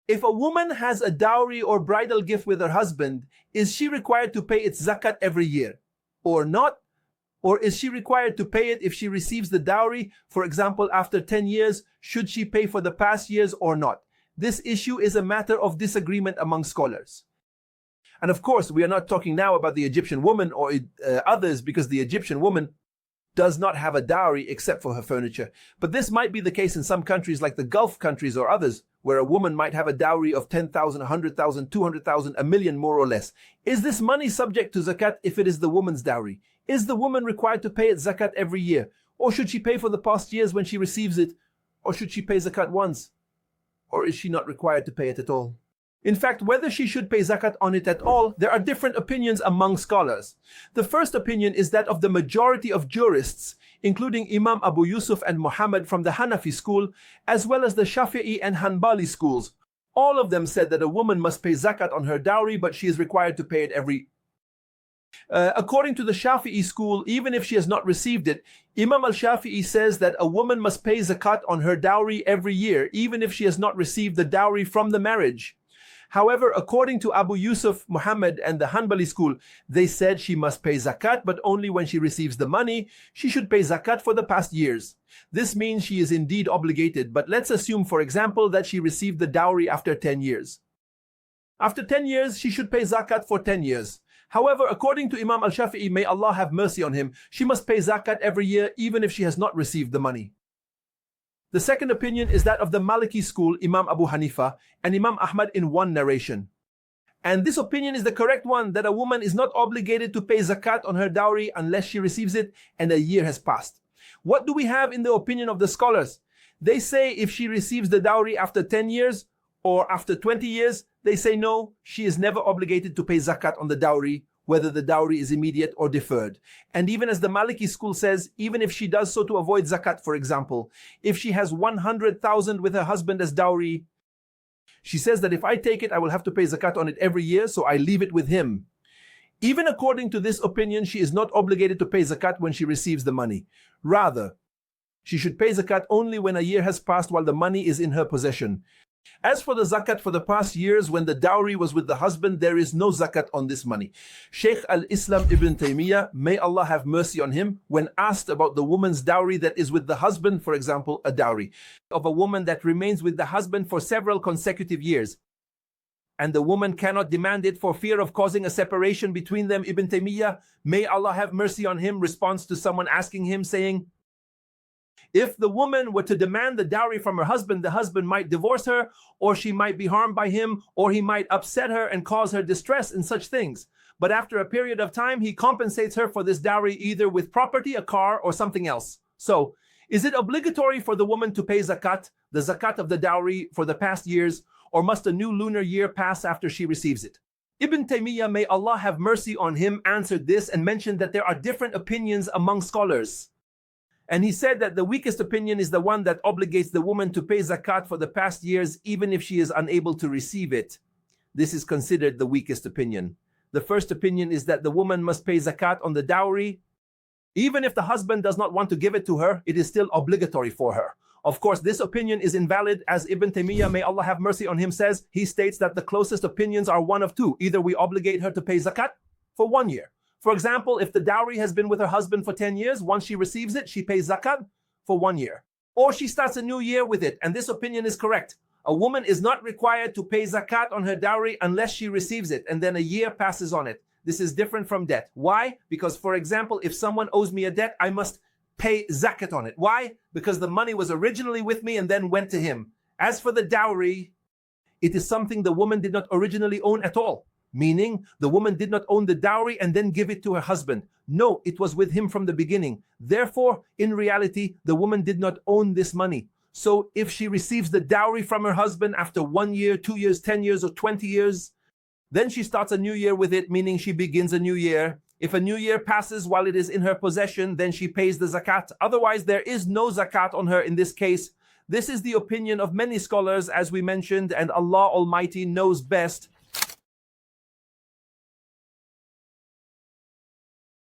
If a woman has a dowry or bridal gift with her husband, is she required to pay its zakat every year or not? Or is she required to pay it if she receives the dowry, for example, after 10 years? Should she pay for the past years or not? This issue is a matter of disagreement among scholars. And of course, we are not talking now about the Egyptian woman or others, because the Egyptian woman does not have a dowry except for her furniture. But this might be the case in some countries like the Gulf countries or others, where a woman might have a dowry of 10,000, 100,000, 200,000, a million more or less. Is this money subject to zakat if it is the woman's dowry? Is the woman required to pay its zakat every year? Or should she pay for the past years when she receives it? Or should she pay zakat once? Or is she not required to pay it at all? In fact, whether she should pay zakat on it at all, there are different opinions among scholars. The first opinion is that of the majority of jurists, including Imam Abu Yusuf and Muhammad from the Hanafi school, as well as the Shafi'i and Hanbali schools. All of them said that a woman must pay zakat on her dowry, but she is required to pay it every according to the Shafi'i school, even if she has not received it, Imam al-Shafi'i says that a woman must pay zakat on her dowry every year, even if she has not received the dowry from the marriage. However, according to Abu Yusuf, Muhammad and the Hanbali school, they said she must pay zakat, but only when she receives the money. She should pay zakat for the past years. This means she is indeed obligated, but let's assume, for example, that she received the dowry after 10 years. After 10 years, she should pay zakat for 10 years. However, according to Imam al-Shafi'i, may Allah have mercy on him, she must pay zakat every year even if she has not received the money. The second opinion is that of the Maliki school, Imam Abu Hanifa, and Imam Ahmad in one narration. And this opinion is the correct one, that a woman is not obligated to pay zakat on her dowry unless she receives it and a year has passed. What do we have in the opinion of the scholars? They say if she receives the dowry after 10 years or after 20 years, they say no, she is never obligated to pay zakat on the dowry, whether the dowry is immediate or deferred. And even as the Maliki school says, even if she does so to avoid zakat, for example, if she has 100,000 with her husband as dowry, she says that if I take it, I will have to pay zakat on it every year, so I leave it with him. Even according to this opinion, she is not obligated to pay zakat when she receives the money. Rather, she should pay zakat only when a year has passed while the money is in her possession. As for the zakat for the past years when the dowry was with the husband, there is no zakat on this money. Shaykh al-Islam Ibn Taymiyyah, may Allah have mercy on him, when asked about the woman's dowry that is with the husband, for example, a dowry of a woman that remains with the husband for several consecutive years, and the woman cannot demand it for fear of causing a separation between them, Ibn Taymiyyah, may Allah have mercy on him, responds to someone asking him, saying, if the woman were to demand the dowry from her husband, the husband might divorce her, or she might be harmed by him, or he might upset her and cause her distress in such things. But after a period of time, he compensates her for this dowry either with property, a car, or something else. So, is it obligatory for the woman to pay zakat, the zakat of the dowry for the past years, or must a new lunar year pass after she receives it? Ibn Taymiyyah, may Allah have mercy on him, answered this and mentioned that there are different opinions among scholars. And he said that the weakest opinion is the one that obligates the woman to pay zakat for the past years even if she is unable to receive it. This is considered the weakest opinion. The first opinion is that the woman must pay zakat on the dowry. Even if the husband does not want to give it to her, it is still obligatory for her. Of course, this opinion is invalid, as Ibn Taymiyyah, may Allah have mercy on him, says. He states that the closest opinions are one of two. Either we obligate her to pay zakat for 1 year. For example, if the dowry has been with her husband for 10 years, once she receives it, she pays zakat for 1 year. Or she starts a new year with it, and this opinion is correct. A woman is not required to pay zakat on her dowry unless she receives it, and then a year passes on it. This is different from debt. Why? Because, for example, if someone owes me a debt, I must pay zakat on it. Why? Because the money was originally with me and then went to him. As for the dowry, it is something the woman did not originally own at all. Meaning, the woman did not own the dowry and then give it to her husband. No, it was with him from the beginning. Therefore, in reality, the woman did not own this money. So, if she receives the dowry from her husband after 1 year, 2 years, 10 years, or 20 years, then she starts a new year with it, meaning she begins a new year. If a new year passes while it is in her possession, then she pays the zakat. Otherwise, there is no zakat on her in this case. This is the opinion of many scholars, as we mentioned, and Allah Almighty knows best.